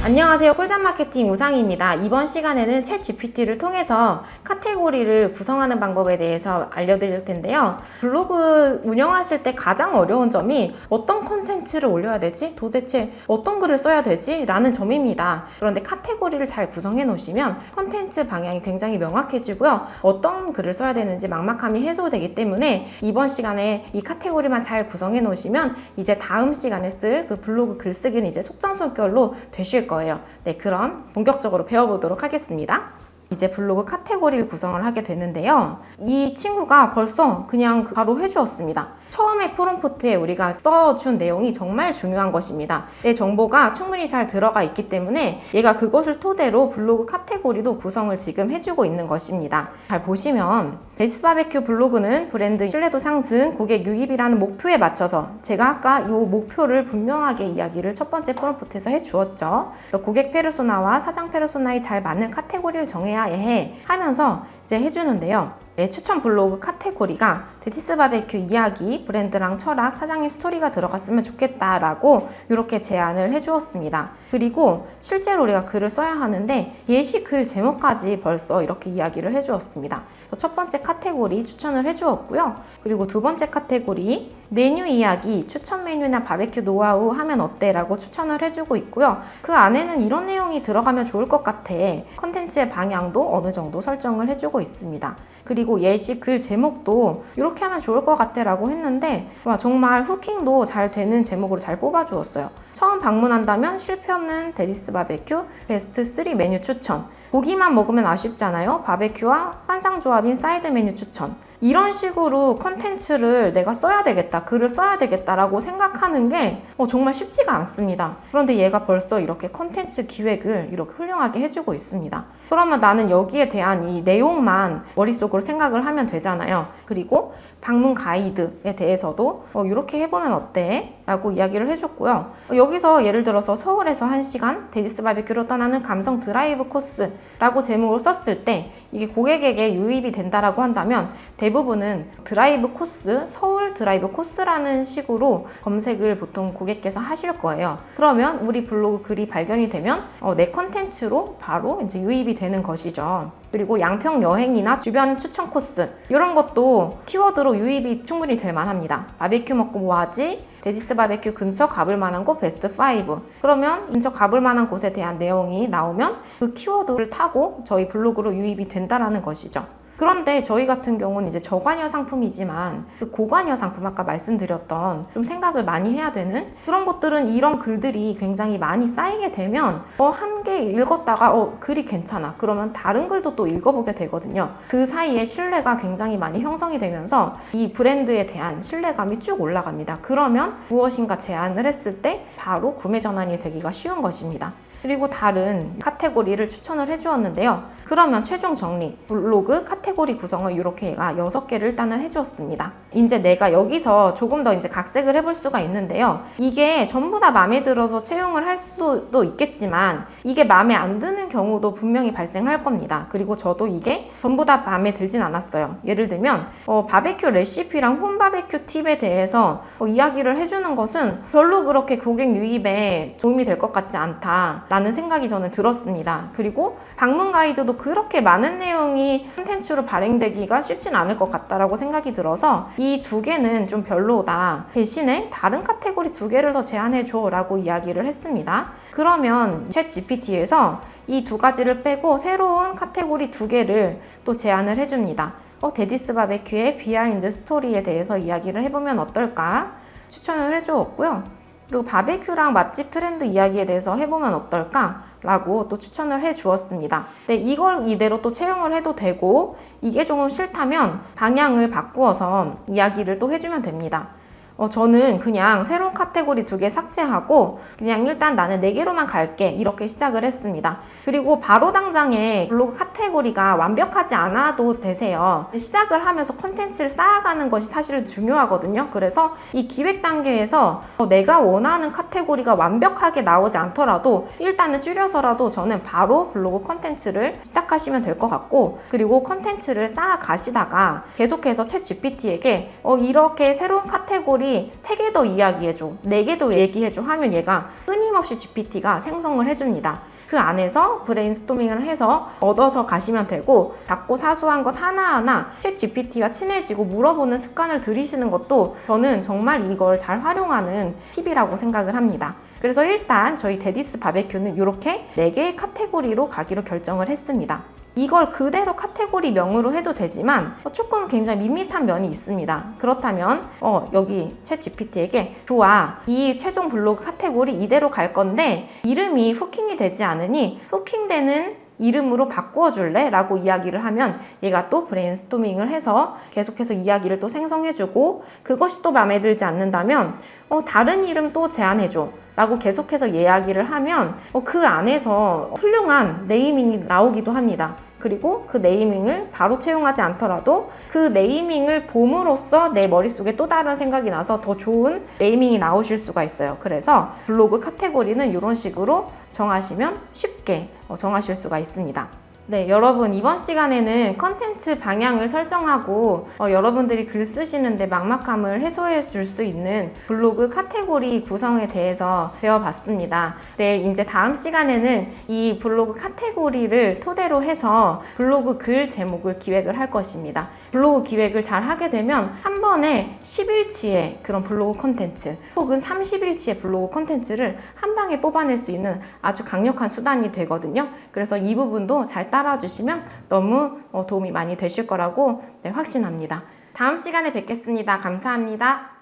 안녕하세요. 꿀잠 마케팅 우상입니다. 이번 시간에는 챗 GPT를 통해서 카테고리를 구성하는 방법에 대해서 알려드릴 텐데요. 블로그 운영하실 때 가장 어려운 점이 어떤 콘텐츠를 올려야 되지? 도대체 어떤 글을 써야 되지? 라는 점입니다. 그런데 카테고리를 잘 구성해 놓으시면 콘텐츠 방향이 굉장히 명확해지고요. 어떤 글을 써야 되는지 막막함이 해소되기 때문에 이번 시간에 이 카테고리만 잘 구성해 놓으시면 이제 다음 시간에 쓸 그 블로그 글쓰기는 이제 속전속결로 되실 거예요. 네, 그럼 본격적으로 배워보도록 하겠습니다. 이제 블로그 카테고리를 구성을 하게 되는데요. 이 친구가 벌써 그냥 바로 해주었습니다. 처음에 프롬프트에 우리가 써준 내용이 정말 중요한 것입니다. 내 정보가 충분히 잘 들어가 있기 때문에 얘가 그것을 토대로 블로그 카테고리도 구성을 지금 해주고 있는 것입니다. 잘 보시면 데이스 바베큐 블로그는 브랜드 신뢰도 상승, 고객 유입이라는 목표에 맞춰서 제가 아까 이 목표를 분명하게 이야기를 첫 번째 프롬프트에서 해주었죠. 그래서 고객 페르소나와 사장 페르소나에 잘 맞는 카테고리를 정해야 해 하면서 이제 해주는데요. 네, 추천 블로그 카테고리가 데디스 바베큐 이야기, 브랜드랑 철학, 사장님 스토리가 들어갔으면 좋겠다라고 이렇게 제안을 해주었습니다. 그리고 실제로 우리가 글을 써야 하는데 예시 글 제목까지 벌써 이렇게 이야기를 해주었습니다. 첫 번째 카테고리 추천을 해주었고요. 그리고 두 번째 카테고리 메뉴 이야기, 추천 메뉴나 바베큐 노하우 하면 어때? 라고 추천을 해주고 있고요. 그 안에는 이런 내용이 들어가면 좋을 것 같아. 컨텐츠의 방향도 어느 정도 설정을 해주고 있습니다. 그리고 예시 글 제목도 이렇게 하면 좋을 것 같아 라고 했는데 와, 정말 후킹도 잘 되는 제목으로 잘 뽑아주었어요. 처음 방문한다면 실패 없는 데디스 바베큐 베스트 3 메뉴 추천. 고기만 먹으면 아쉽잖아요. 바베큐와 환상조합인 사이드 메뉴 추천. 이런 식으로 컨텐츠를 내가 써야 되겠다, 글을 써야 되겠다라고 생각하는 게 정말 쉽지가 않습니다. 그런데 얘가 벌써 이렇게 컨텐츠 기획을 이렇게 훌륭하게 해주고 있습니다. 그러면 나는 여기에 대한 이 내용만 머릿속으로 생각을 하면 되잖아요. 그리고 방문 가이드에 대해서도 이렇게 해보면 어때? 라고 이야기를 해줬고요. 여기서 예를 들어서 서울에서 1시간 데디스 바베큐로 떠나는 감성 드라이브 코스라고 제목으로 썼을 때 이게 고객에게 유입이 된다라고 한다면 대부분은 드라이브 코스, 서울 드라이브 코스라는 식으로 검색을 보통 고객께서 하실 거예요. 그러면 우리 블로그 글이 발견이 되면 내 컨텐츠로 바로 이제 유입이 되는 것이죠. 그리고 양평 여행이나 주변 추천 코스 이런 것도 키워드로 유입이 충분히 될 만합니다. 바베큐 먹고 뭐하지? 데디스 바베큐 근처 가볼 만한 곳 베스트 5. 그러면 근처 가볼 만한 곳에 대한 내용이 나오면 그 키워드를 타고 저희 블로그로 유입이 된다라는 것이죠. 그런데 저희 같은 경우는 이제 저관여 상품이지만 그 고관여 상품 아까 말씀드렸던 좀 생각을 많이 해야 되는 그런 것들은 이런 글들이 굉장히 많이 쌓이게 되면 한 개 읽었다가 글이 괜찮아 그러면 다른 글도 또 읽어보게 되거든요. 그 사이에 신뢰가 굉장히 많이 형성이 되면서 이 브랜드에 대한 신뢰감이 쭉 올라갑니다. 그러면 무엇인가 제안을 했을 때 바로 구매 전환이 되기가 쉬운 것입니다. 그리고 다른 카테고리를 추천을 해주었는데요. 그러면 최종 정리, 블로그 카테고리 구성을 이렇게 얘가 6개를 일단은 해주었습니다. 이제 내가 여기서 조금 더 이제 각색을 해볼 수가 있는데요. 이게 전부 다 마음에 들어서 채용을 할 수도 있겠지만 이게 마음에 안 드는 경우도 분명히 발생할 겁니다. 그리고 저도 이게 전부 다 마음에 들진 않았어요. 예를 들면 바베큐 레시피랑 홈 바베큐 팁에 대해서 이야기를 해주는 것은 별로 그렇게 고객 유입에 도움이 될 것 같지 않다 라는 생각이 저는 들었습니다. 그리고 방문 가이드도 그렇게 많은 내용이 콘텐츠로 발행되기가 쉽진 않을 것 같다라고 생각이 들어서 이 두 개는 좀 별로다. 대신에 다른 카테고리 2개를 더 제안해줘 라고 이야기를 했습니다. 그러면 챗 GPT에서 이 두 가지를 빼고 새로운 카테고리 2개를 또 제안을 해줍니다. 데디스 바베큐의 비하인드 스토리에 대해서 이야기를 해보면 어떨까? 추천을 해주었고요. 그리고 바베큐랑 맛집 트렌드 이야기에 대해서 해보면 어떨까? 라고 또 추천을 해 주었습니다. 네, 이걸 이대로 또 채용을 해도 되고 이게 조금 싫다면 방향을 바꾸어서 이야기를 또 해주면 됩니다. 저는 그냥 새로운 카테고리 2개 삭제하고 그냥 일단 나는 4개로만 갈게 이렇게 시작을 했습니다. 그리고 바로 당장에 블로그 카테고리가 완벽하지 않아도 되세요. 시작을 하면서 콘텐츠를 쌓아가는 것이 사실 중요하거든요. 그래서 이 기획 단계에서 내가 원하는 카테고리가 완벽하게 나오지 않더라도 일단은 줄여서라도 저는 바로 블로그 콘텐츠를 시작하시면 될 것 같고 그리고 콘텐츠를 쌓아 가시다가 계속해서 챗 GPT에게 이렇게 새로운 카테고리 카테고리 3개 더 이야기해줘, 4개 더 얘기해줘 하면 얘가 끊임없이 GPT가 생성을 해줍니다. 그 안에서 브레인스토밍을 해서 얻어서 가시면 되고, 작고 사소한 것 하나하나 챗 GPT와 친해지고 물어보는 습관을 들이시는 것도 저는 정말 이걸 잘 활용하는 팁이라고 생각을 합니다. 그래서 일단 저희 데디스 바베큐는 이렇게 4개의 카테고리로 가기로 결정을 했습니다. 이걸 그대로 카테고리 명으로 해도 되지만 조금 굉장히 밋밋한 면이 있습니다. 그렇다면 여기 챗 GPT에게 좋아, 이 최종 블로그 카테고리 이대로 갈 건데 이름이 후킹이 되지 않으니 후킹되는 이름으로 바꾸어 줄래? 라고 이야기를 하면 얘가 또 브레인스토밍을 해서 계속해서 이야기를 또 생성해주고, 그것이 또 마음에 들지 않는다면 다른 이름 또 제안해줘 라고 계속해서 이야기를 하면 그 안에서 훌륭한 네이밍이 나오기도 합니다. 그리고 그 네이밍을 바로 채용하지 않더라도 그 네이밍을 봄으로써 내 머릿속에 또 다른 생각이 나서 더 좋은 네이밍이 나오실 수가 있어요. 그래서 블로그 카테고리는 이런 식으로 정하시면 쉽게 정하실 수가 있습니다. 네, 여러분 이번 시간에는 컨텐츠 방향을 설정하고 여러분들이 글 쓰시는데 막막함을 해소해 줄 수 있는 블로그 카테고리 구성에 대해서 배워봤습니다. 네, 이제 다음 시간에는 이 블로그 카테고리를 토대로 해서 블로그 글 제목을 기획을 할 것입니다. 블로그 기획을 잘 하게 되면 한 번에 10일치의 그런 블로그 콘텐츠 혹은 30일치의 블로그 콘텐츠를 한 방에 뽑아낼 수 있는 아주 강력한 수단이 되거든요. 그래서 이 부분도 잘 따라주시면 너무 도움이 많이 되실 거라고 확신합니다. 다음 시간에 뵙겠습니다. 감사합니다.